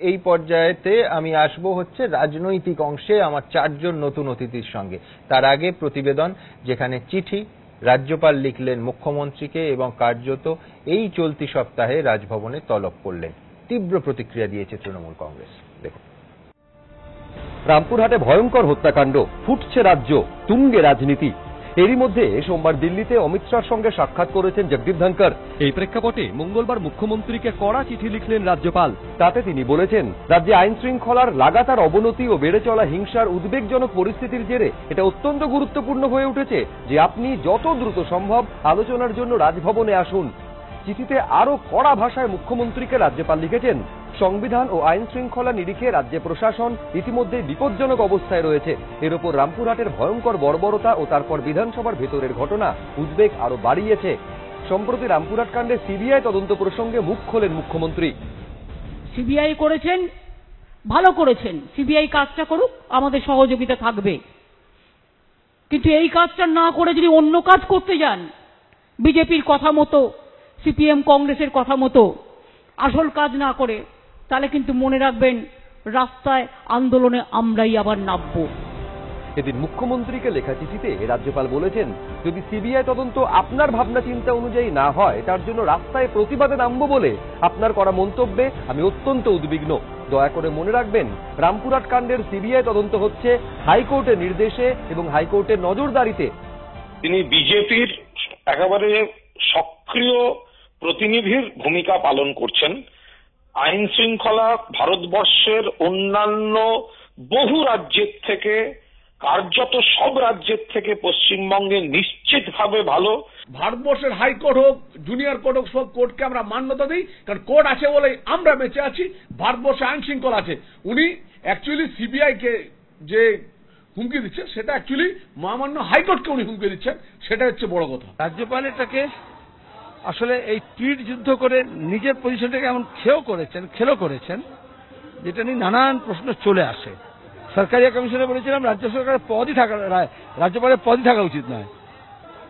এই পর্যায়েতে আমি আসবো হচ্ছে রাজনৈতিক অংশে আমার 4 জন নতুন অতিথির সঙ্গে। তার আগে প্রতিবেদন, যেখানে চিঠি রাজ্যপাল লিখলেন মুখ্যমন্ত্রীকে এবং কার্যত এই চলতি সপ্তাহে রাজভবনে তলব করলেন। তীব্র প্রতিক্রিয়া দিয়েছে তৃণমূল কংগ্রেস। দেখুন। রামপুরহাটে ভয়ঙ্কর হত্যাকাণ্ড, ফুটছে রাজ্য, তুঙ্গে রাজনীতি। এরই মধ্যে সোমবার দিল্লিতে অমিত শাহর সঙ্গে সাক্ষাৎ করেছেন জগদীপ ধনকর। এই প্রেক্ষাপটে মঙ্গলবার মুখ্যমন্ত্রীকে কড়া চিঠি লিখলেন রাজ্যপাল। তাতে তিনি বলেছেন, রাজ্যে আইন শৃঙ্খলার লাগাতার অবনতি ও বেড়ে চলা হিংসার উদ্বেগজনক পরিস্থিতির জেরে এটা অত্যন্ত গুরুত্বপূর্ণ হয়ে উঠেছে যে আপনি যত দ্রুত সম্ভব আলোচনার জন্য রাজভবনে আসুন। চিঠিতে আরো কড়া ভাষায় মুখ্যমন্ত্রীকে রাজ্যপাল লিখেছেন, সংবিধান ও আইন শৃঙ্খলা নিরিখে রাজ্যে প্রশাসন ইতিমধ্যে বিপজ্জনক অবস্থায় রয়েছে। এর ওপর রামপুরহাটের ভয়ঙ্কর বর্বরতা ও তারপর বিধানসভার ভেতরের ঘটনা উদ্বেগ আরো বাড়িয়েছে। সম্প্রতি রামপুরহাট কাণ্ডে সিবিআই তদন্ত প্রসঙ্গে মুখ খোলেন মুখ্যমন্ত্রী। সিবিআই করেছেন, ভালো করেছেন, সিবিআই কাজটা করুক, আমাদের সহযোগিতা থাকবে। কিন্তু এই কাজটা না করে যদি অন্য কাজ করতে যান, বিজেপির কথা মতো, সিপিএম কংগ্রেসের কথা মতো আসল কাজ না করে, তাহলে কিন্তু মনে রাখবেন রাস্তায় আন্দোলনে আমরাই আবার নামবো। এদিন মুখ্যমন্ত্রীকে লেখা চিঠিতে রাজ্যপাল বলেছেন, যদি সিবিআই তদন্ত আপনার ভাবনা চিন্তা অনুযায়ী না হয়, তার জন্য রাস্তায় প্রতিবাদে নামবো বলে আপনার করা মন্তব্যে আমি অত্যন্ত উদ্বিগ্ন। দয়া করে মনে রাখবেন, রামপুরহাট কাণ্ডের সিবিআই তদন্ত হচ্ছে হাইকোর্টের নির্দেশে এবং হাইকোর্টের নজরদারিতে। তিনি বিজেপির একেবারে সক্রিয় প্রতিনিধির ভূমিকা পালন করছেন। আইন শৃঙ্খলা ভারতবর্ষের অন্যান্য বহু রাজ্যের থেকে, কার্যত সব রাজ্যের থেকে পশ্চিমবঙ্গে নিশ্চিতভাবে ভালো। ভারতবর্ষের হাইকোর্ট হোক, জুনিয়র কোর্ট হোক, সব কোর্টকে আমরা মান্যতা দিই, কারণ কোর্ট আছে বলে আমরা বেঁচে আছি। ভারতবর্ষে আইন শৃঙ্খলা আছে। উনি অ্যাকচুয়ালি সিবিআই কে যে হুমকি দিচ্ছেন, সেটা অ্যাকচুয়ালি মহামান্য হাইকোর্টকে উনি হুমকি দিচ্ছেন, সেটা হচ্ছে বড় কথা। রাজ্যপাল এটাকে আসলে এই টুইট যুদ্ধ করে নিজের পজিশনটাকে এমন খেলো করেছেন, যেটা নিয়ে নানান প্রশ্ন চলে আসে। সরকারি কমিশনে বলেছিলাম রাজ্য সরকারের রাজ্যপালের পদই থাকা উচিত নয়।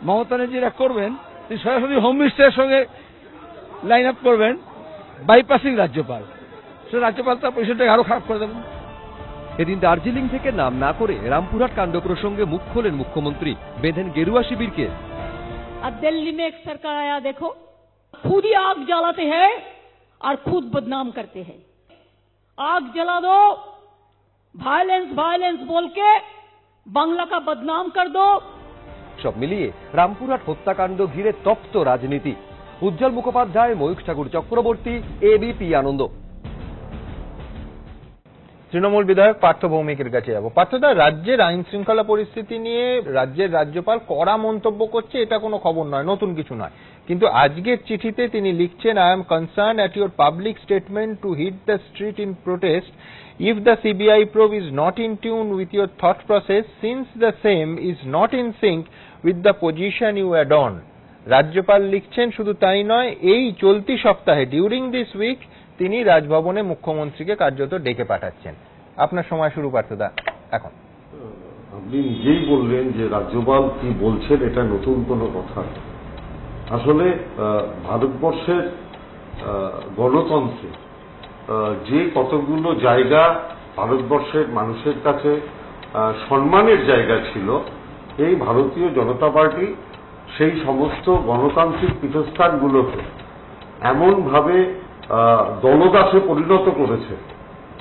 মমতা ব্যানার্জিরা করবেন, তিনি সরাসরি হোম মিনিস্টারের সঙ্গে লাইন আপ করবেন, বাইপাসিং রাজ্যপাল। সে রাজ্যপাল তার পজিশনটাকে আরো খারাপ করে দেবেন। এদিন দার্জিলিং থেকে নাম না করে রামপুরহাট কাণ্ড প্রসঙ্গে মুখ খোলেন মুখ্যমন্ত্রী, বেঁধেন গেরুয়া শিবিরকে। আর दिल्ली में एक सरकार आया, देखो खुद ही आग जलाते हैं और खुद बदनाम करते हैं। आग जला दो, वायलेंस बोल के बांग्ला का बदनाम कर दो। সব মিলিয়ে রামপুরহাট হত্যাকাণ্ড ঘিরে তপ্ত রাজনীতি। উজ্জ্বল মুখোপাধ্যায়, ময়ূখ ঠাকুর চক্রবর্তী, এবিপি আনন্দ। তৃণমূল বিধায়ক পার্থ ভৌমিকের কাছে যাব। পার্থদা, রাজ্যের আইন শৃঙ্খলা পরিস্থিতি নিয়ে রাজ্যের রাজ্যপাল কড়া মন্তব্য করছে, এটা কোনো খবর নয়, নতুন কিছু নয়। কিন্তু আজকের চিঠিতে তিনি লিখছেন, I am concern at your public statement to hit the street in protest if the CBI probe is not in tune with your thought process, since the same is not in sync with the position you adorn. রাজ্যপাল লিখছেন, শুধু তাই নয়, এই চলতি সপ্তাহে during this week তিনি রাজভবনে মুখ্যমন্ত্রীকে কার্যত ডেকে পাঠাচ্ছেন। আপনার সময় শুরু, পার্থদা, এখন। আপনি নিজেই বললেন যে রাজ্যপাল কি বলছেন, এটা নতুন কোনো কথা। আসলে ভারতবর্ষের গণতন্ত্রে যে কতগুলো জায়গা ভারতবর্ষের মানুষের কাছে সম্মানের জায়গা ছিল, এই ভারতীয় জনতা পার্টি সেই সমস্ত গণতান্ত্রিক পীঠস্থানগুলোকে এমনভাবে দলদাসে পরিণত করেছে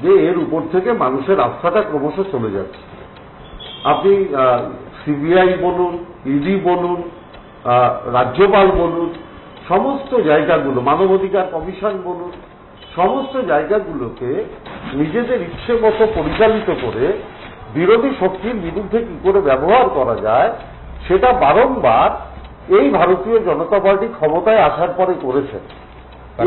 যে এর উপর থেকে মানুষের আস্থাটা ক্রমশ চলে যাচ্ছে। আপনি সিবিআই বলুন, ইডি বলুন, রাজ্যপাল বলুন, সমস্ত জায়গাগুলো, মানবাধিকার কমিশন বলুন, সমস্ত জায়গাগুলোকে নিজেদের ইচ্ছে মতো পরিচালিত করে বিরোধী শক্তির বিরুদ্ধে কি করে ব্যবহার করা যায়, সেটা বারংবার এই ভারতীয় জনতা পার্টি ক্ষমতায় আসার পরে করেছে।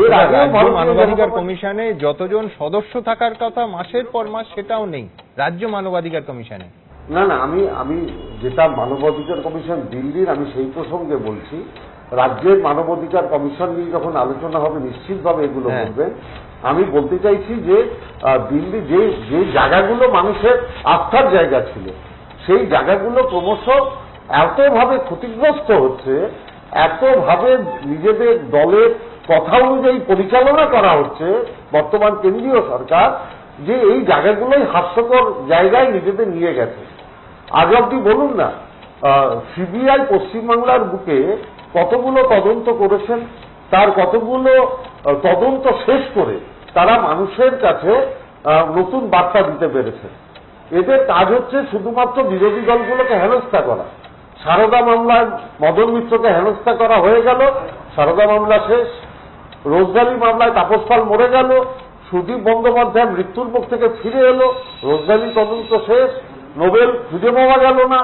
এর আগে মানবাধিকার কমিশনে যতজন সদস্য থাকার কথা মাসের পর মাস, সেটাও নেই রাজ্য মানবাধিকার কমিশনে। না, আমি যেটা মানবাধিকার কমিশন দিল্লির, আমি সেই প্রসঙ্গে বলছি। রাজ্যের মানবাধিকার কমিশন নিয়ে যখন আলোচনা হবে নিশ্চিতভাবে এগুলো বলবেন। আমি বলতে চাইছি যে দিল্লি যে জায়গাগুলো মানুষের আস্থার জায়গা ছিল, সেই জায়গাগুলো ক্রমশ এতভাবে ক্ষতিগ্রস্ত হচ্ছে, এতভাবে নিজেদের দলের কথা অনুযায়ী পরিচালনা করা হচ্ছে বর্তমান কেন্দ্রীয় সরকার, যে এই জায়গাগুলোই হাস্যকর জায়গায় নিজেদের নিয়ে গেছে। আজ অব্দি বলুন না, সিবিআই পশ্চিমবাংলার বুকে কতগুলো তদন্ত করেছেন, তার কতগুলো তদন্ত শেষ করে তারা মানুষের কাছে নতুন বার্তা দিতে পেরেছেন। এদের কাজ হচ্ছে শুধুমাত্র বিরোধী দলগুলোকে হেনস্থা করা। সারদা মামলায় মদন মিত্রকে হেনস্থা করা হয়ে গেল, সারদা মামলা শেষ। রোজগালি মামলায় তাপস পাল মরে গেল, সুদীপ বন্দ্যোপাধ্যায় মৃত্যুর মুখ থেকে ফিরে এলো, রোজগালি তদন্ত শেষ। নোবেল খুঁজে পাওয়া গেল না,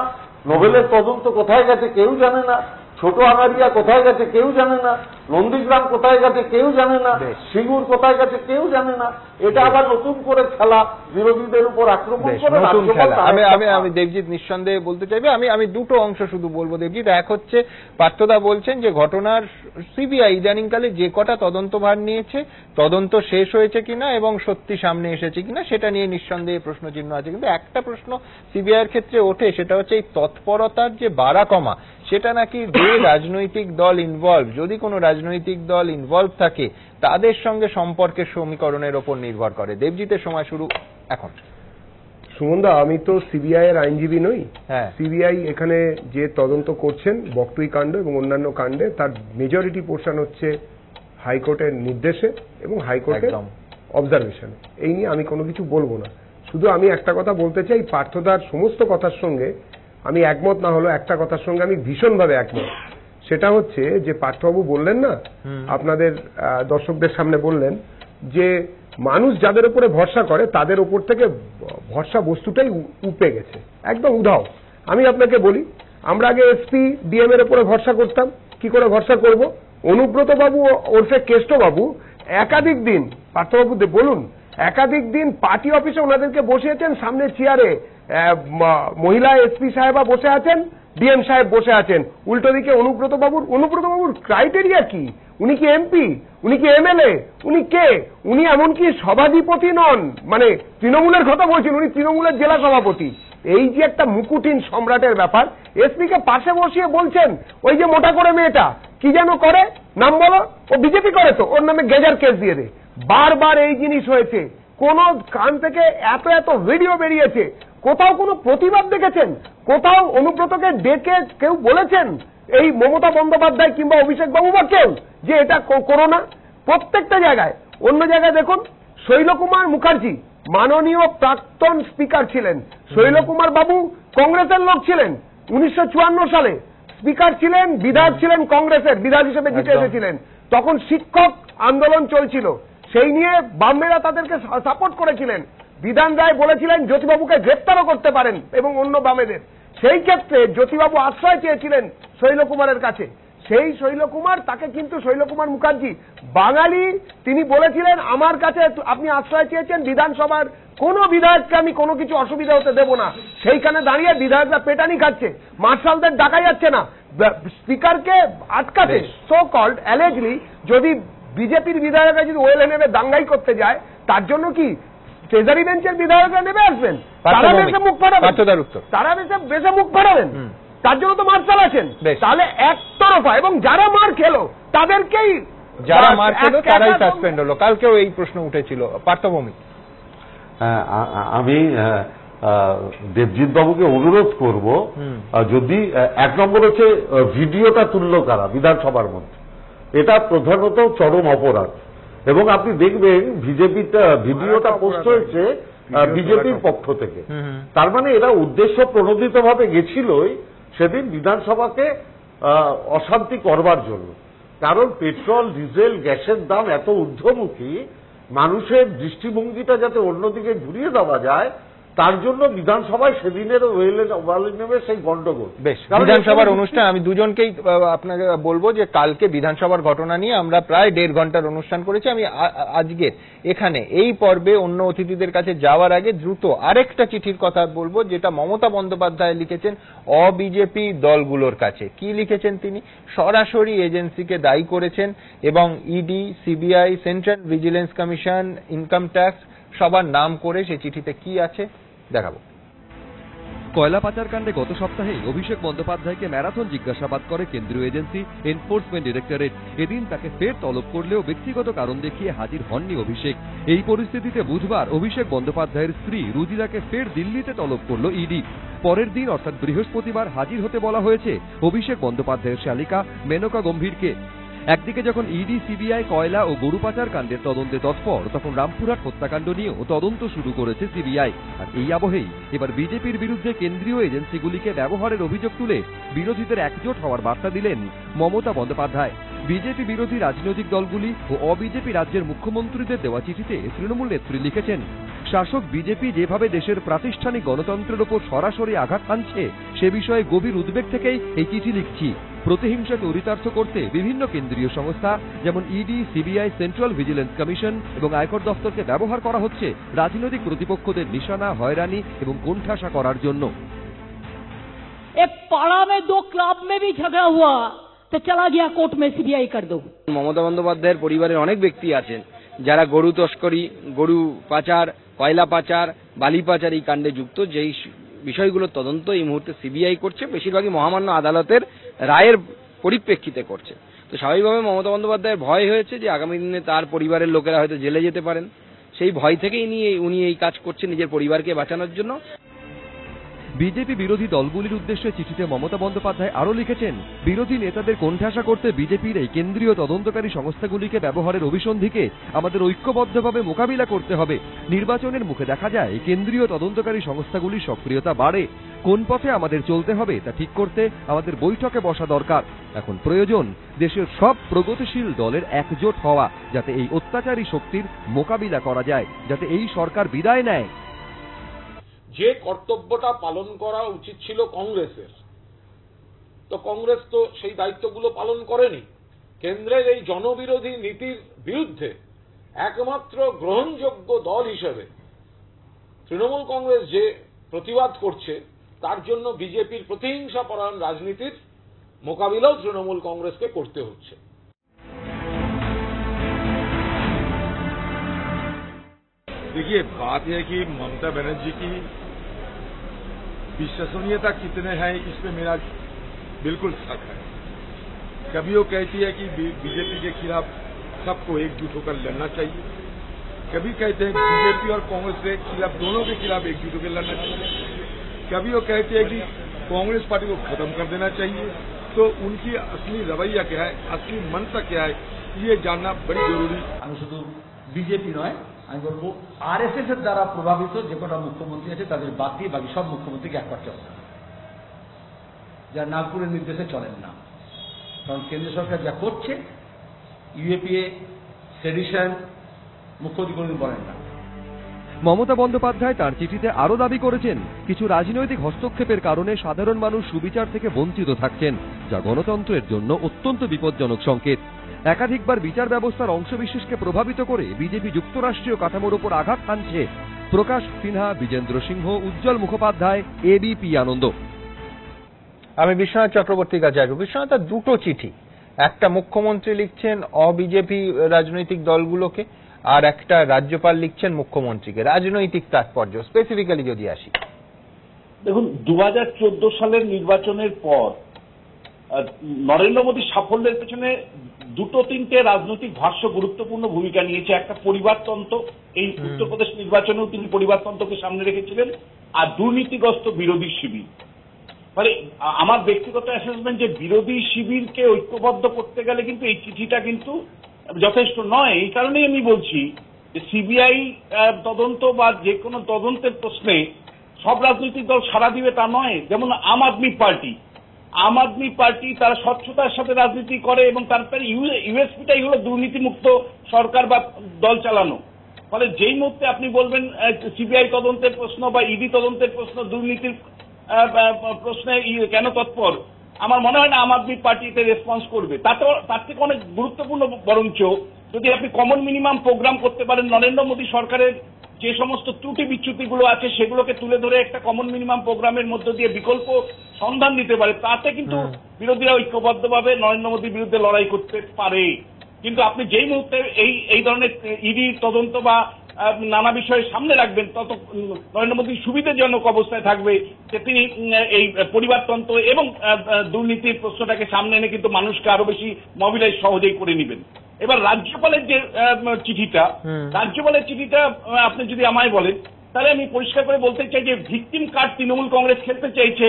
নোবেলের তদন্ত কোথায় গেছে কেউ জানে না। ছোট আনারিয়া কোথায় গেছে কেউ জানে না, নন্দীগ্রাম কোথায় গেছে কেউ জানে না, সিঙ্গুর কোথায় গেছে কেউ জানে না। এটা আবার নতুন করে খেলা, বিরোধীদের উপর আক্রমণ করে নতুন খেলা। আমি দেবজিৎ নিঃসন্দেহে বলতে চাইবে, আমি দুটো অংশ শুধু বলবো দেবজিৎ। এক হচ্ছে পার্থদা বলছেন যে ঘটনার সিবিআই ইদানিংকালে যে কটা তদন্তভার নিয়েছে, তদন্ত শেষ হয়েছে কিনা এবং সত্যি সামনে এসেছে কিনা সেটা নিয়ে নিঃসন্দেহে প্রশ্নচিহ্ন আছে। কিন্তু একটা প্রশ্ন সিবিআই এর ক্ষেত্রে ওঠে, সেটা হচ্ছে এই তৎপরতার যে বাড়া কমা, সেটা নাকি যে রাজনৈতিক দল ইনভলভ, যদি কোনো রাজনৈতিক দল ইনভলভ থাকে তাদের সঙ্গে সম্পর্কের সমীকরণের ওপর নির্ভর করে। দেবজিতের সময় শুরু এখন। সুমনদা, আমি তো সিবিআই এর আইনজীবী নই। হ্যাঁ, সিবিআই এখানে যে তদন্ত করছেন বকটুই কাণ্ড এবং অন্যান্য কাণ্ডে, তার মেজরিটি পোর্শন হচ্ছে হাইকোর্টের নির্দেশে এবং হাইকোর্টের অবজারভেশনে। এই নিয়ে আমি কোনো কিছু বলবো না। শুধু আমি একটা কথা বলতে চাই, পার্থদার সমস্ত কথার সঙ্গে আমি একমত না হলো একটা কথার সঙ্গে আমি ভীষণভাবে একমত। সেটা হচ্ছে যে পার্থবাবু বললেন না, আপনাদের দর্শকদের সামনে বললেন যে মানুষ যাদের উপরে ভরসা করে তাদের উপর থেকে ভরসা বস্তুটাই উপে গেছে, একদম উধাও। আমি আপনাকে বলি, আমরা আগে এসপি ডিএম এর উপরে ভরসা করতাম, কি করে ভরসা করব? অনুব্রত বাবু ওরফে কেষ্ট বাবু একাধিক দিন, পার্থবাবু বলুন, একাধিক দিন পার্টি অফিসে ওনাদেরকে বসিয়েছেন, সামনে চেয়ারে মহিলা এসপি সাহেবা বসে আছেন, ডিএম সাহেব বসে আছেন, উল্টো দিকে অনুব্রত বাবুর ক্রাইটেরিয়া কি? উনি কি এমপি? উনি কি এমএলএ? উনি কে? উনি এমনকি সভাধিপতি নন, মানে তৃণমূলের কথা বলছেন, উনি তৃণমূলের জেলা সভাপতি। এই যে একটা মুকুটিন সম্রাটের ব্যাপার, এসপি কে পাশে বসিয়ে বলছেন ওই যে মোটা করে মেয়েটা কি যেন করে, নাম বলো, ও বিজেপি করে তো, ওর নামে গেজার কেস দিয়ে দে। বারবার এই জিনিস হয়েছে, কোন কান থেকে এত এত ভিডিও বেরিয়েছে, কোথাও কোনো প্রতিবাদ দেখেছেন? কোথাও অনুব্রতকে ডেকে কেউ বলেছেন, এই মমতা বন্দ্যোপাধ্যায় কিংবা অভিষেক বাবু বা কেউ, যে এটা করো না? প্রত্যেকটা জায়গায়। অন্য জায়গায় দেখুন, শৈলকুমার মুখার্জি মাননীয় প্রাক্তন স্পিকার ছিলেন। শৈলকুমার বাবু কংগ্রেসের লোক ছিলেন, 1954 সালে স্পিকার ছিলেন, বিধায়ক ছিলেন, কংগ্রেসের বিধায়ক হিসেবে জিতে এসেছিলেন। তখন শিক্ষক আন্দোলন চলছিল, সেই নিয়ে বামেরা তাদেরকে সাপোর্ট করেছিলেন। বিধান রায় বলেছিলেন জ্যোতিবাবুকে গ্রেপ্তারও করতে পারেন এবং অন্য বামেদের। সেই ক্ষেত্রে জ্যোতিবাবু আশ্রয় চেয়েছিলেন শৈলকুমারের কাছে। সেই শৈলকুমার, তাকে কিন্তু শৈলকুমার মুখার্জি বাঙালি, তিনি বলেছিলেন আমার কাছে আপনি আশ্রয় চেয়েছেন, বিধানসভার কোন বিধায়ককে আমি কোনো কিছু অসুবিধা হতে দেব না। সেইখানে দাঁড়িয়ে বিধায়করা পেটানি খাচ্ছে, মার্শালদের ডাকা যাচ্ছে না, স্পিকারকে আটকাতে। সো কল্ড অ্যালেজলি যদি বিজেপির বিধায়করা যদি ওয়েলে নেমে দাঙ্গাই করতে যায়, তার জন্য কি ট্রেজারি বেঞ্চের বিধায়করা নেমে আসবেন? তারা বেশে মুখ ফাটাবেন, তারা বেশে মুখ ফাটাবেন, তার জন্য তো মার্শাল আছেন। তাহলে একতরফা, এবং যারা মার খেলো তাদেরকেই, যারা মার খেলো তারাই সাসপেন্ড হলো। কালকেও এই প্রশ্ন উঠেছিল। পার্থভূমি, আমি দেবজিৎ বাবুকে অনুরোধ করব, যদি এক নম্বর হচ্ছে ভিডিওটা তুললো কারা বিধানসভার মধ্যে, এটা প্রধানত চরম অপরাধ। এবং আপনি দেখবেন বিজেপিটা ভিডিওটা পোস্ট হয়েছে বিজেপির পক্ষ থেকে, তার মানে এরা উদ্দেশ্য প্রণোদিত ভাবে গেছিলই সেদিন বিধানসভাকে অশান্তি করবার জন্য। কারণ পেট্রোল, ডিজেল, গ্যাসের দাম এত ঊর্ধ্বমুখী, মানুষের দৃষ্টিভঙ্গিটা যাতে অন্যদিকে ঘুরিয়ে দেওয়া যায়, তার জন্য বিধানসভায় সেদিনের ওয়েলে নেমে সেই গন্ডগোল। বেশ, বিধানসভার অনুষ্ঠান, আমি দুজনকেই আপনাকে বলবো যে কালকে বিধানসভার ঘটনা নিয়ে আমরা প্রায় 1.5 ঘন্টার অনুষ্ঠান করেছি। আমি আজকে এখানে এই পর্বে অন্য অতিথিদের কাছে যাওয়ার আগে দ্রুত আরেকটা চিঠির কথা বলবো, যেটা মমতা বন্দ্যোপাধ্যায় লিখেছেন অবিজেপি দলগুলোর কাছে। কি লিখেছেন তিনি? সরাসরি এজেন্সিকে দায়ী করেছেন এবং ED, CBI, central vigilance commission, income tax সবার নাম করে সেই চিঠিতে কি আছে দেখাবো। কয়লা পাচার কাণ্ডে গত সপ্তাহে অভিষেক বন্দ্যোপাধ্যায়কে ম্যারাথন জিজ্ঞাসাবাদ করে কেন্দ্রীয় এজেন্সি এনফোর্সমেন্ট ডিরেক্টরেট। এদিন তাকে ফের তলব করলেও ব্যক্তিগত কারণ দেখিয়ে হাজির হননি অভিষেক। এই পরিস্থিতিতে বুধবার অভিষেক বন্দ্যোপাধ্যায়ের স্ত্রী রুজিরাকে ফের দিল্লিতে তলব করল ইডি। পরের দিন অর্থাৎ বৃহস্পতিবার হাজির হতে বলা হয়েছে অভিষেক বন্দ্যোপাধ্যায়ের শালিকা মেনকা গম্ভীরকে। একদিকে যখন ইডি সিবিআই কয়লা ও গরু পাচার কাণ্ডের তদন্তে তৎপর, তখন রামপুরহাট হত্যাকাণ্ড নিয়েও তদন্ত শুরু করেছে সিবিআই। আর এই আবহেই এবার বিজেপির বিরুদ্ধে কেন্দ্রীয় এজেন্সিগুলিকে ব্যবহারের অভিযোগ তুলে বিরোধীদের একজোট হওয়ার বার্তা দিলেন মমতা বন্দ্যোপাধ্যায়। বিজেপি বিরোধী রাজনৈতিক দলগুলি ও অবিজেপি রাজ্যের মুখ্যমন্ত্রীদের দেওয়া চিঠিতে তৃণমূল নেত্রী লিখেছেন, শাসক বিজেপি যেভাবে দেশের প্রাতিষ্ঠানিক গণতন্ত্রের ওপর সরাসরি আঘাত হানছে সে বিষয়ে গভীর উদ্বেগ থেকেই এই চিঠি লিখছি। প্রতিহিংসা চরিতার্থ করতে বিভিন্ন কেন্দ্রীয় সংস্থা যেমন ED, CBI, central vigilance commission এবং আয়কর দফতরকে ব্যবহার করা হচ্ছে রাজনৈতিক প্রতিপক্ষদের নিশানা, হয়রানি এবং কোণঠাসা করার জন্য। পাড়া মে দো ক্লাব মে ভি ঝগড়া হুয়া তো চলা গিয়া কোর্ট মে সিবিআই কর দো। মমতা বন্দ্যোপাধ্যায়ের পরিবারের অনেক ব্যক্তি আছেন যারা গরু তস্করি, গরু পাচার, কয়লা পাচার, বালি পাচার এই কাণ্ডে যুক্ত। যেই বিষয়গুলোর তদন্ত এই মুহূর্তে সিবিআই করছে, বেশিরভাগই মহামান্য আদালতের রায়ের পরিপ্রেক্ষিতে করছে। তো স্বাভাবিকভাবে মমতা বন্দ্যোপাধ্যায়ের ভয় হয়েছে যে আগামী দিনে তার পরিবারের লোকেরা হয়তো জেলে যেতে পারেন। সেই ভয় থেকেই উনি এই কাজ করছেন নিজের পরিবারকে বাঁচানোর জন্য। বিজেপি বিরোধী দলগুলির উদ্দেশ্যে চিঠিতে মমতা বন্দ্যোপাধ্যায় আরও লিখেছেন, বিরোধী নেতাদের কোণঠাসা করতে বিজেপির এই কেন্দ্রীয় তদন্তকারী সংস্থাগুলিকে ব্যবহারের অভিসন্ধিকে আমাদের ঐক্যবদ্ধভাবে মোকাবিলা করতে হবে। নির্বাচনের মুখে দেখা যায় কেন্দ্রীয় তদন্তকারী সংস্থাগুলির সক্রিয়তা বাড়ে। কোন পথে আমাদের চলতে হবে তা ঠিক করতে আমাদের বৈঠকে বসা দরকার। এখন প্রয়োজন দেশের সব প্রগতিশীল দলের একজোট হওয়া, যাতে এই অত্যাচারী শক্তির মোকাবিলা করা যায়, যাতে এই সরকার বিদায় নেয়। যে কর্তব্যটা পালন করা উচিত ছিল কংগ্রেসের, তো কংগ্রেস তো সেই দায়িত্বগুলো পালন করেনি। কেন্দ্রের এই জনবিরোধী নীতির বিরুদ্ধে একমাত্র গ্রহণযোগ্য দল হিসেবে তৃণমূল কংগ্রেস যে প্রতিবাদ করছে, তার জন্য বিজেপির প্রতিহিংসা পরায়ণ রাজনীতির মোকাবিলাও তৃণমূল কংগ্রেসকে করতে হচ্ছে। देखिए, बात यह है कि ममता बनर्जी की विश्वसनीयता कितने हैं इसमें मेरा बिल्कुल शक है। कभी वो कहती है कि बीजेपी के खिलाफ सबको एकजुट होकर लड़ना चाहिए, कभी कहते हैं बीजेपी और कांग्रेस के खिलाफ, दोनों के खिलाफ एकजुट होकर लड़ना चाहिए, कभी वो कहते हैं कि कांग्रेस पार्टी को खत्म कर देना चाहिए। तो उनकी असली रवैया क्या है, असली मंशा क्या है, ये जानना बड़ी जरूरी। शुधु बीजेपी नয়, আমি বলবো আরএসএস এর দ্বারা প্রভাবিত যে কটা মুখ্যমন্ত্রী আছে তাদের বাদ দিয়ে বাকি সব মুখ্যমন্ত্রীকে একবার চলতে হবে, যারা নাগপুরের নির্দেশে চলেন না। কারণ কেন্দ্র সরকার যা করছে, ইউএপিএ, সেডিশন, মুখ্যমন্ত্রী কোনোদিন বলেন না। মমতা বন্দ্যোপাধ্যায় তার চিঠিতে আরও দাবি করেছেন, কিছু রাজনৈতিক হস্তক্ষেপের কারণে সাধারণ মানুষ সুবিচার থেকে বঞ্চিত থাকছেন, যা গণতন্ত্রের জন্য অত্যন্ত বিপজ্জনক সংকেত। একাধিকবার বিচার ব্যবস্থার অংশবিশেষকে প্রভাবিত করে বিজেপি যুক্তরাষ্ট্রীয় কাঠামোর উপর আঘাত হানছে। প্রকাশ সিনহা, বিজেন্দ্র সিংহ, উজ্জ্বল মুখোপাধ্যায়, এবিপি আনন্দ। আমি বিশ্বনাথ চক্রবর্তীর কাছে আসবো। বিশ্বনাথ, দুটো চিঠি, একটা মুখ্যমন্ত্রী লিখছেন অবিজেপি রাজনৈতিক দলগুলোকে, আর একটা রাজ্যপাল লিখছেন মুখ্যমন্ত্রীকে। রাজনৈতিক তাৎপর্য স্পেসিফিক্যালি যদি আসি, দেখুন 2014 সালের নির্বাচনের পর নরেন্দ্র মোদীর সাফল্যের পেছনে দুটো তিনটে রাজনৈতিক ভাষ্য গুরুত্বপূর্ণ ভূমিকা নিয়েছে। একটা পরিবারতন্ত্র, এই উত্তরপ্রদেশ নির্বাচনেও তিনি পরিবারতন্ত্রকে সামনে রেখেছিলেন, আর দুর্নীতিগ্রস্ত বিরোধী শিবির। মানে আমার ব্যক্তিগত অ্যাসেসমেন্ট যে বিরোধী শিবিরকে ঐক্যবদ্ধ করতে গেলে কিন্তু এই চিঠিটা কিন্তু যথেষ্ট নয়। এই কারণেই আমি বলছি যে সিবিআই তদন্ত বা যে কোনো তদন্তের প্রশ্নে সব রাজনৈতিক দল সাড়া দিবে তা নয়। যেমন আম আদমি পার্টি তারা স্বচ্ছতার সাথে রাজনীতি করে এবং তারপরে ইউএসপিটাই হলো দুর্নীতিমুক্ত সরকার বা দল চালানো। ফলে যেই মুহূর্তে আপনি বলবেন সিবিআই তদন্তের প্রশ্ন বা ইডি তদন্তের প্রশ্ন দুর্নীতির প্রশ্নে কেন তৎপর, আমার মনে হয় না আম আদমি পার্টিতে রেসপন্স করবে। তার থেকে অনেক গুরুত্বপূর্ণ বরঞ্চ যদি আপনি কমন মিনিমাম প্রোগ্রাম করতে পারেন, নরেন্দ্র মোদী সরকারের যে সমস্ত ত্রুটি বিচ্যুতিগুলো আছে সেগুলোকে তুলে ধরে একটা কমন মিনিমাম প্রোগ্রামের মধ্য দিয়ে বিকল্প সন্ধান দিতে পারে, তাতে কিন্তু বিরোধীরা ঐক্যবদ্ধভাবে নরেন্দ্র মোদীর বিরুদ্ধে লড়াই করতে পারে। কিন্তু আপনি যেই মুহূর্তে এই ধরনের ইডি তদন্ত বা নানা বিষয়ে সামনে রাখবেন, তত নরেন্দ্র মোদী সুবিধাজনক অবস্থায় থাকবে যে তিনি এই পরিবারতন্ত্র এবং দুর্নীতির প্রশ্নটাকে সামনে এনে কিন্তু মানুষকে আরো বেশি মোবিলাইজ সহজেই করে নেবেন। এবার রাজ্যপালের যে চিঠিটা, রাজ্যপালের চিঠিটা আপনি যদি আমায় বলেন তাহলে আমি পরিষ্কার করে বলতে চাই যে ভিকটিম কার্ড তৃণমূল কংগ্রেস খেলতে চাইছে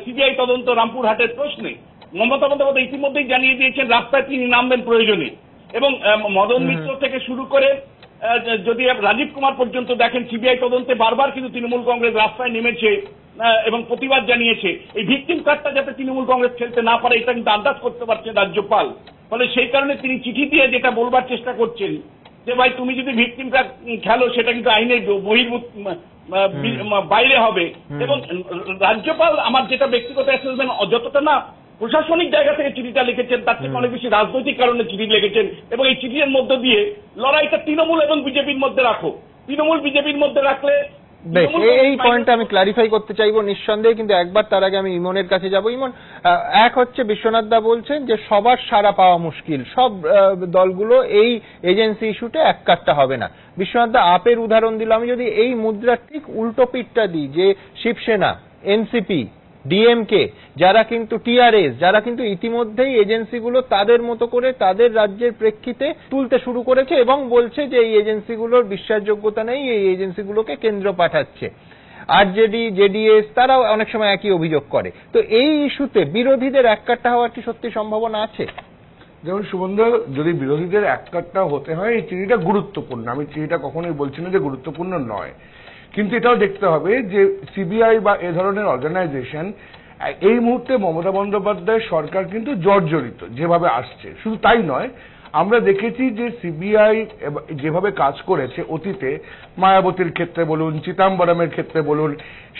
সিবিআই তদন্ত রামপুরহাটের প্রশ্নে। মমতা বন্দ্যোপাধ্যায় ইতিমধ্যেই জানিয়ে দিয়েছেন রাস্তায় তিনি নামবেন প্রয়োজনে, এবং মদন মিত্র থেকে শুরু করে যদি রাজীব কুমার পর্যন্ত দেখেন সিবিআই তদন্তে বারবার কিন্তু তৃণমূল কংগ্রেস রাস্তায় নেমেছে এবং প্রতিবাদ জানিয়েছে। এই ভিকটিম কার্ডটা যাতে তৃণমূল কংগ্রেস খেলতে না পারে এটা কিন্তু আন্দাজ করতে পারছেন রাজ্যপাল। ফলে সেই কারণে তিনি চিঠি দিয়ে যেটা বলবার চেষ্টা করছেন যে ভাই তুমি যদি ভিকটিম কার্ড খেলো সেটা কিন্তু আইনের বহির্ভূত বাইরে হবে। এবং রাজ্যপাল আমার যেটা ব্যক্তিগত অ্যাসেসমেন্ট যতটা না প্রশাসনিক জায়গা থেকে চিঠিটা লিখেছেন তার থেকে অনেক বেশি রাজনৈতিক কারণে চিঠি লিখেছেন, এবং এই চিঠির মধ্য দিয়ে লড়াইটা তৃণমূল এবং বিজেপির মধ্যে রাখো, তৃণমূল বিজেপির মধ্যে রাখলে। বেশ, এই পয়েন্টটা আমি ক্লারিফাই করতে চাইবো নিঃসন্দেহে, কিন্তু একবার তার আগে আমি ইমনের কাছে যাব। ইমন, এক হচ্ছে বিশ্বনাথ দা বলছেন যে সবার সাড়া পাওয়া মুশকিল, সব দলগুলো এই এজেন্সি ইস্যুতে এককাট্টা হবে না। বিশ্বনাথ দা আপের উদাহরণ দিল, আমি যদি এই মুদ্রার ঠিক উল্টো পিঠটা দিই, যে শিবসেনা, এনসিপি, ডিএমকে, যারা কিন্তু টিআরএস, যারা কিন্তু ইতিমধ্যেই এজেন্সিগুলো তাদের মতো করে তাদের রাজ্যের প্রেক্ষিতে তুলতে শুরু করেছে এবং বলছে যে এই এজেন্সিগুলোর বিশ্বাসযোগ্যতা নেই, এই এজেন্সিগুলোকে কেন্দ্র পাঠাচ্ছে। আরজেডি, জেডিএস তারাও অনেক সময় একই অভিযোগ করে। তো এই ইস্যুতে বিরোধীদের এককাট্টা হওয়ার কি সত্যি সম্ভাবনা আছে? যেমন সুমনদা, যদি বিরোধীদের এককাট্টা হতে হয় এই চিঠিটা গুরুত্বপূর্ণ, আমি চিঠিটা কখনোই বলছি না যে গুরুত্বপূর্ণ নয়, কিন্তু এটাও দেখতে হবে যে সিবিআই বা এ ধরনের অর্গানাইজেশন এই মুহূর্তে মমতা বন্দ্যোপাধ্যায় সরকার কিন্তু জর্জরিত যেভাবে আসছে। শুধু তাই নয়, আমরা দেখেছি যে সিবিআই যেভাবে কাজ করেছে অতীতে, মায়াবতীর ক্ষেত্রে বলুন, চিদাম্বরমের ক্ষেত্রে বলুন,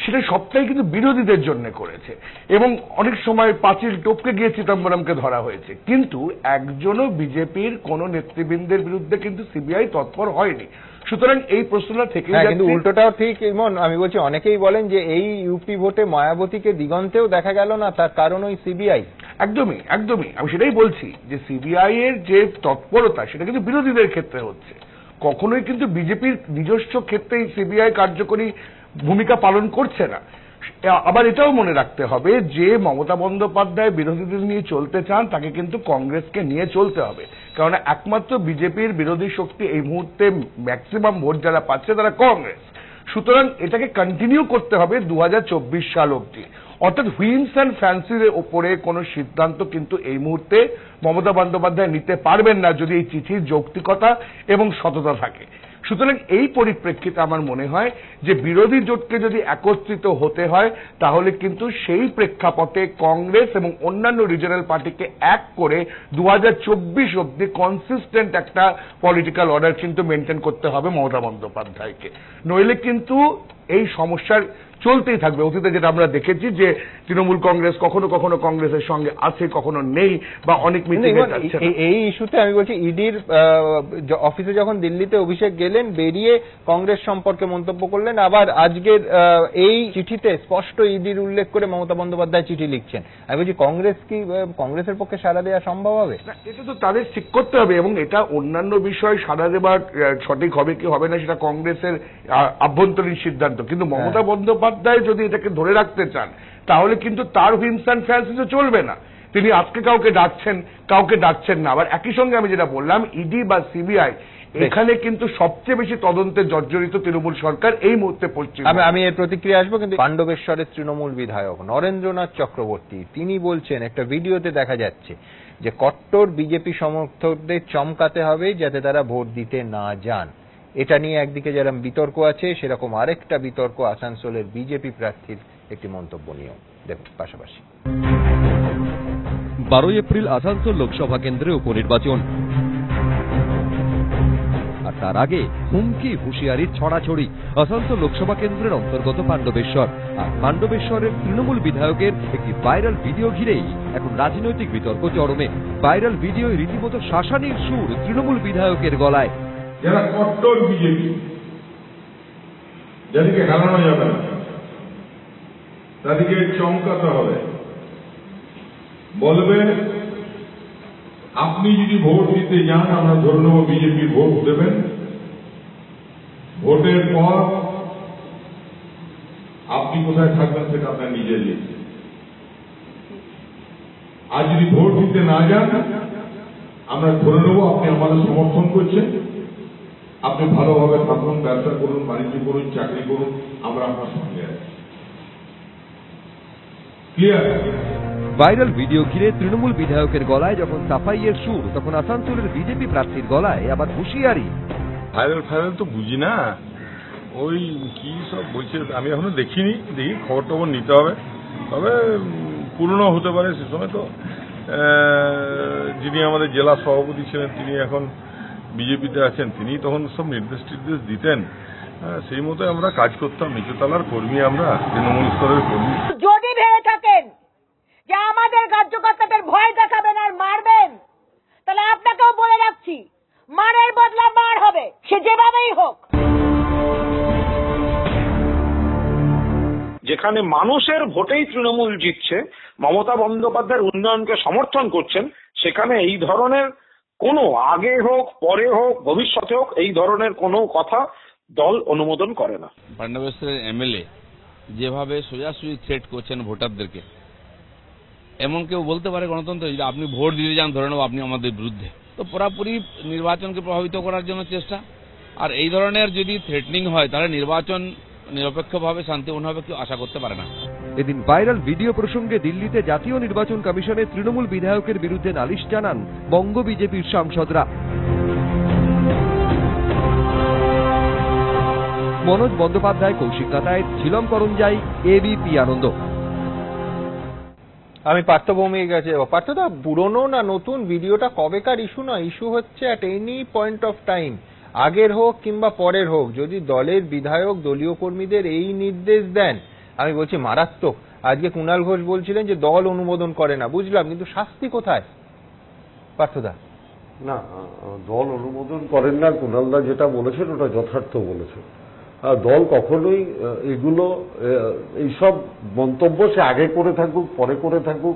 সেটা সবটাই কিন্তু বিরোধীদের জন্য করেছে, এবং অনেক সময় পাঁচিল টপকে গিয়ে চিদাম্বরমকে ধরা হয়েছে, কিন্তু একজনও বিজেপির কোন নেতৃবৃন্দের বিরুদ্ধে কিন্তু সিবিআই তৎপর হয়নি। সুতরাং এই প্রশ্নটা থেকে কিন্তু উল্টোটাও ঠিক ইমন, আমি বলছি অনেকেই বলেন যে এই ইউপি ভোটে মায়াবতীকে দিগন্তেও দেখা গেল না, তার কারণ ওই সিবিআই। একদমই একদমই, আমি সেটাই বলছি যে সিবিআই এর যে তৎপরতা সেটা কিন্তু বিরোধীদের ক্ষেত্রে হচ্ছে, কখনোই কিন্তু বিজেপির নিজস্ব ক্ষেত্রেই সিবিআই কার্যকরী ভূমিকা পালন করছে না। আবার এটাও মনে রাখতে হবে যে মমতা বন্দ্যোপাধ্যায় বিরোধীদের নিয়ে চলতে চান, তাকে কিন্তু কংগ্রেসকে নিয়ে চলতে হবে, কারণ একমাত্র বিজেপির বিরোধী শক্তি এই মুহূর্তে ম্যাক্সিমাম ভোট যারা পাচ্ছে তারা কংগ্রেস। সুতরাং এটাকে কন্টিনিউ করতে হবে 2024 সাল অবধি, অর্থাৎ হুইমস অ্যান্ড ফ্যান্সির ওপরে কোনো সিদ্ধান্ত কিন্তু এই মুহূর্তে মমতা বন্দ্যোপাধ্যায় নিতে পারবেন না যদি এই চিঠির যৌক্তিকতা এবং সততা থাকে। সুতরাং এই পরিপ্রেক্ষিতে আমার মনে হয় যে বিরোধী জোটকে যদি একত্রিত হতে হয় তাহলে কিন্তু সেই প্রেক্ষাপটে কংগ্রেস এবং অন্যান্য রিজনাল পার্টিকে এক করে 2024 অব্দি কনসিস্টেন্ট একটা পলিটিক্যাল অর্ডার কিন্তু মেনটেন করতে হবে মমতা বন্দ্যোপাধ্যায়কে, নইলে কিন্তু এই সমস্যার চলতেই থাকবে। অতীতে যেটা আমরা দেখেছি যে তৃণমূল কংগ্রেস কখনো কখনো কংগ্রেসের সঙ্গে আছে, কখনো নেই, বা অনেক মিটিংয়ে যাচ্ছে। এই ইস্যুতে আমি বলছি ইডির অফিসে যখন দিল্লিতে অভিষেক গেলেন, বেরিয়ে কংগ্রেস সম্পর্কে মন্তব্য করলেন, আবার আজকের এই চিঠিতে স্পষ্ট ইডির উল্লেখ করে মমতা বন্দ্যোপাধ্যায় চিঠি লিখছেন। আমি বলছি কংগ্রেসের পক্ষে সাড়া দেওয়া সম্ভব হবে? এটা তো তাদের ঠিক করতে হবে, এবং এটা অন্যান্য বিষয় সাড়া দেবার সঠিক হবে কি হবে না সেটা কংগ্রেসের আভ্যন্তরীণ সিদ্ধান্ত, কিন্তু মমতা বন্দ্যোপাধ্যায় যদি এটাকে ধরে রাখতে চান তাহলে কিন্তু তার হুইমস অ্যান্ড ফ্যান্সিতে চলবে না। তিনি আজকে কাউকে ডাকছেন, কাউকে ডাকছেন না। আবার একই সঙ্গে আমি যেটা বললাম, ইডি বা সিবিআই এখানে কিন্তু সবচেয়ে বেশি তদন্তে জর্জরিত তৃণমূল সরকার এই মুহূর্তে পশ্চিম। আমি এর প্রতিক্রিয়া আসবো, কিন্তু পাণ্ডবেশ্বরের তৃণমূল বিধায়ক নরেন্দ্রনাথ চক্রবর্তী তিনি বলছেন, একটা ভিডিওতে দেখা যাচ্ছে যে কট্টর বিজেপি সমর্থকদের চমকাতে হবে যাতে তারা ভোট দিতে না যান। এটা নিয়ে একদিকে যেরকম বিতর্ক আছে, সেরকম আরেকটা বিতর্ক আসানসোলের বিজেপি প্রার্থীর একটি মন্তব্য নিয়েও। দেখুন পাশাপাশি। 12 এপ্রিল আসানসোল লোকসভা কেন্দ্রে উপনির্বাচন, আর তার আগে হুমকি হুঁশিয়ারির ছড়াছড়ি আসানসোল লোকসভা কেন্দ্রের অন্তর্গত পাণ্ডবেশ্বর। আর পাণ্ডবেশ্বরের তৃণমূল বিধায়কের একটি ভাইরাল ভিডিও ঘিরেই এখন রাজনৈতিক বিতর্ক চরমে। ভাইরাল ভিডিওয় রীতিমতো শাসানির সুর তৃণমূল বিধায়কের গলায়। যারা কট্টর বিজেপি, যাদেরকে হারানো যাবে না, তাদেরকে চমকাতে হবে, বলবে আপনি যদি ভোট দিতে যান আমরা ধরে নেব বিজেপি ভোট দেবেন, ভোটের পর আপনি কোথায় থাকবেন সেটা আপনার নিজের ইচ্ছে। আজ যদি ভোট দিতে না যান, আমরা ধরে নেব আপনি আমাদের সমর্থন করছেন, আপনি ভালোভাবে থাকুন, ব্যবসা করুন, বাণিজ্য করুন, চাকরি করুন, আমরা আপনার সঙ্গে আছি। ক্লিয়ার? ভাইরাল ভিডিও ঘিরে তৃণমূল বিধায়কের গলায় যখন সাফাইয়ের সুর, তখন আসানসোলের বিজেপি প্রার্থীর গলায় আবার হুঁশিয়ারি। ভাইরাল তো বুঝি না, ওই কি সব বলছে আমি এখনো দেখিনি, দেখি খবর টবর নিতে হবে। তবে পুরনো হতে পারে, সে সময় তো যিনি আমাদের জেলা সভাপতি ছিলেন তিনি এখন বিজেপিতে আছেন, তিনি তখন সব নির্দেশ টির্দেশ দিতেন, সেই মতো আমরা কাজ করতাম। নিচুতলার কর্মী, আমরা তৃণমূল স্তরের কর্মী। যদি ভেবে থাকেন যে আমাদের কার্যকর্তাদের ভয় দেখাবেন আর মারবেন, তাহলে আপনাকেও বলে রাখছি, মারের বদলা মার হবে, সে যেভাবেই হোক। যেখানে মানুষের ভোটেই তৃণমূল জিতছে, মমতা বন্দ্যোপাধ্যায়ের উন্নয়নকে সমর্থন করছেন, সেখানে এই ধরনের কোনো আগে হোক, পরে হোক, ভবিষ্যতে হোক, এই ধরনের কোনো কথা দল অনুমোদন করে না। পান্ডবেশ্বরের এমএলএ যেভাবে সোজাসুজি থ্রেট করছেন ভোটারদেরকে, এমন কেউ বলতে পারে গণতন্ত্রে যে আপনি ভোট দিতে যান, ধরে নেব আপনি আমাদের বিরুদ্ধে, তো পুরোপুরি নির্বাচনকে প্রভাবিত করার জন্য চেষ্টা। আর এই ধরনের যদি থ্রেটনিং হয়, তাহলে নির্বাচন নিরপেক্ষভাবে শান্তিপূর্ণভাবে কেউ আশা করতে পারে না। এদিন ভাইরাল ভিডিও প্রসঙ্গে দিল্লিতে জাতীয় নির্বাচন কমিশনে তৃণমূল বিধায়কের বিরুদ্ধে নালিশ জানান বঙ্গ বিজেপির সাংসদরা। মনোজ বন্দ্যোপাধ্যায়, কৌশিক কাতায়েত, ঝিলম করঞ্জাই, এবিপি আনন্দ। আমি পার্থ ভৌমিকের কাছে যাবো। পার্থদা, পুরনো না নতুন, ভিডিওটা কবেকার ইস্যু নয়, ইস্যু হচ্ছে at any point of time, আগের হোক কিংবা পরের হোক, যদি দলের বিধায়ক দলীয় কর্মীদের এই নির্দেশ দেন, আমি বলছি মারাত্মক। আজকে কুণাল ঘোষ বলছিলেন যে দল অনুমোদন করে না, বুঝলাম, কিন্তু শাস্তি কোথায় পার্থদা? না, দল অনুমোদন করেন না, কুণালদা যেটা বলেছেন ওটা যথার্থ বলেছেন। দল কখনোই এগুলো, এইসব মন্তব্য সে আগে করে থাকুক পরে করে থাকুক,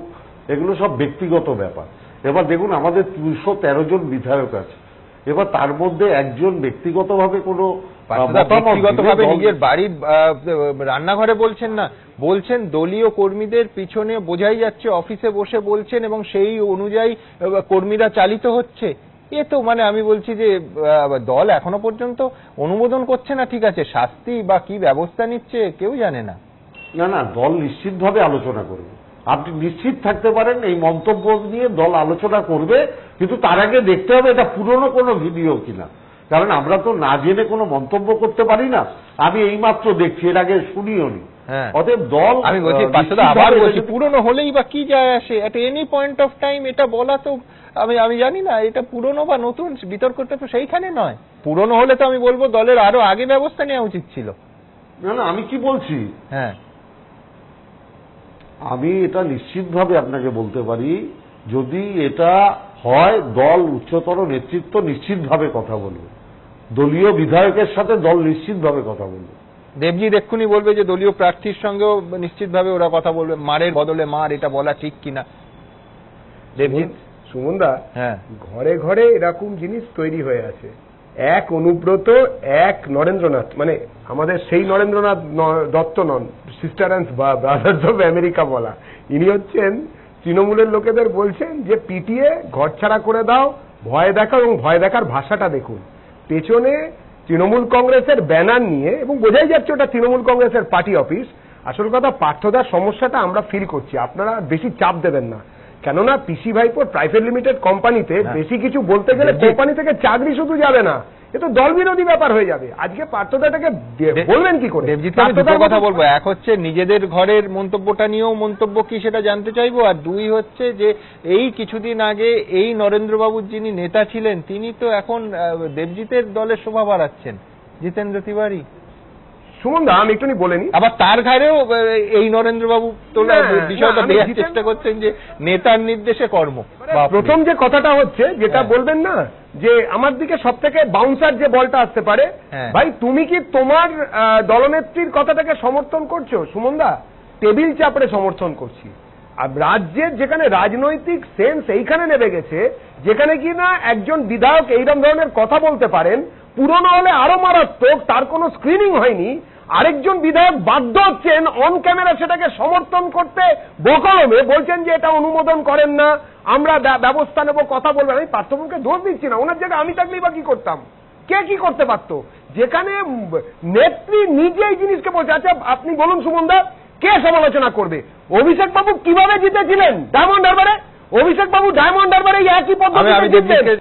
এগুলো সব ব্যক্তিগত ব্যাপার। এবার দেখুন, আমাদের 213 জন বিধায়ক আছে, এবার তার মধ্যে একজন ব্যক্তিগতভাবে কোনো ব্যক্তিগতভাবে নিজের বাড়ির রান্নাঘরে বলছেন না, বলছেন দলীয় কর্মীদের পিছনে, বোঝাই যাচ্ছে অফিসে বসে বলছেন এবং সেই অনুযায়ী কর্মীরা চালিত হচ্ছে। এ তো মানে আমি বলছি যে দল এখনো পর্যন্ত অনুমোদন করছে না, ঠিক আছে, শাস্তি বা কি ব্যবস্থা নিচ্ছে কেউ জানে না। না না, দল নিশ্চিতভাবে আলোচনা করবে, আপনি নিশ্চিত থাকতে পারেন। এই মন্তব্য নিয়ে দল আলোচনা করবে, কিন্তু তার আগে দেখতে হবে এটা পুরনো কোনো ভিডিও কিনা, কারণ আমরা তো না জেনে কোনো মন্তব্য করতে পারি না। আমি এইমাত্র দেখছি, এর আগে শুনিও নি। অতএব দল, আমি বলছি আবার বলছি, পুরনো হলেই বা কি যায় আসে, at any point of time এটা বলা তো আমি জানি না এটা পুরনো বা নতুন, বিতর্কটা তো সেইখানে নয়। পুরনো হলে তো আমি বলবো দলের আরো আগে ব্যবস্থা নেওয়া উচিত ছিল। না না, আমি কি বলছি, হ্যাঁ, আমি এটা নিশ্চিতভাবে আপনাকে বলতে পারি, যদি এটা হয় দল উচ্চতর নেতৃত্ব নিশ্চিতভাবে কথা বলবে, দলীয় বিধায়কের সাথে দল নিশ্চিতভাবে কথা বলবে। দেবজিৎ এক্ষুনি বলবে যে দলীয় প্রার্থীর সঙ্গেও নিশ্চিতভাবে ওরা কথা বলবে, মারের বদলে মার, এটা বলা ঠিক কিনা। দেবজিৎ, সুমনদা, হ্যাঁ, ঘরে ঘরে এরকম জিনিস তৈরি হয়ে আছে। এক অনুব্রত, এক নরেন্দ্রনাথ, মানে আমাদের সেই নরেন্দ্রনাথ দত্ত নন, sister and brothers of America বলা, ইনি হচ্ছেন তৃণমূলের লোকেদের বলছেন যে পিটিয়ে ঘর ছাড়া করে দাও, ভয় দেখাও, এবং ভয় দেখার ভাষাটা দেখুন। পেছনে তৃণমূল কংগ্রেসের ব্যানার নিয়ে, এবং বোঝাই যাচ্ছে ওটা তৃণমূল কংগ্রেসের পার্টি অফিস। আসল কথা, পার্থদার সমস্যাটা আমরা ফিল করছি, আপনারা বেশি চাপ দেবেন না, কেননা পিসি ভাইপোর প্রাইভেট লিমিটেড কোম্পানিতে বেশি কিছু বলতে গেলে কোম্পানি থেকে চাকরি শুধু যাবে না, এ তো দল বিরোধী ব্যাপার হয়ে যাবে। আজকে পার্থদাটাকে বলবেন কি করে? দুটো কথা বলবো, এক হচ্ছে নিজেদের ঘরের মন্তব্যটা নিয়েও মন্তব্য কি সেটা জানতে চাইবো, আর দুই হচ্ছে যে এই কিছুদিন আগে এই নরেন্দ্রবাবুর যিনি নেতা ছিলেন তিনি তো এখন দেবজিতের দলের শোভা বাড়াচ্ছেন, জিতেন্দ্র তিওয়ারি। সুমনদা, আমি একটুখানি বলে নি, আবার তার ঘরেও এই নরেন্দ্রবাবু বিষয়টা দেওয়ার চেষ্টা করছেন যে নেতার নির্দেশে কর্ম। প্রথম যে কথাটা হচ্ছে, যেটা বলবেন না যে আমার দিকে সব থেকে বাউন্সার যে বলটা আসতে পারে, ভাই তুমি কি তোমার দলনেত্রীর কথাটাকে সমর্থন করছো? সুমনদা, টেবিল চাপড়ে সমর্থন করছি। আর রাজ্যের যেখানে রাজনৈতিক সেন্স এইখানে নেমে গেছে, যেখানে কি না একজন বিধায়ক এইরকম ধরনের কথা বলতে পারেন, পুরনো হলে আরো মারাত্মক, তার কোনো স্ক্রিনিং হয়নি, আরেকজন বিধায়ক বাধ্য হচ্ছেন অন ক্যামেরা সেটাকে সমর্থন করতে, বকলমে বলছেন যে এটা অনুমোদন করেন না, আমরা ব্যবস্থা নেব, কথা বলবেন। আমি পার্থভূমিকে দোষ দিচ্ছি না, ওনার জায়গায় আমি থাকলেই বা কি করতাম, কে কি করতে পারত? যেখানে নেত্রী নিজে এই জিনিসকে বলছে। আচ্ছা আপনি বলুন সুমনদা, কে সমালোচনা করবে? অভিষেক বাবু কিভাবে জিতেছিলেন ডায়মন্ড হারবারে? অভিষেক বাবু ডায়মন্ড হারবারে একই পদ্ধতিতে জিতলেন।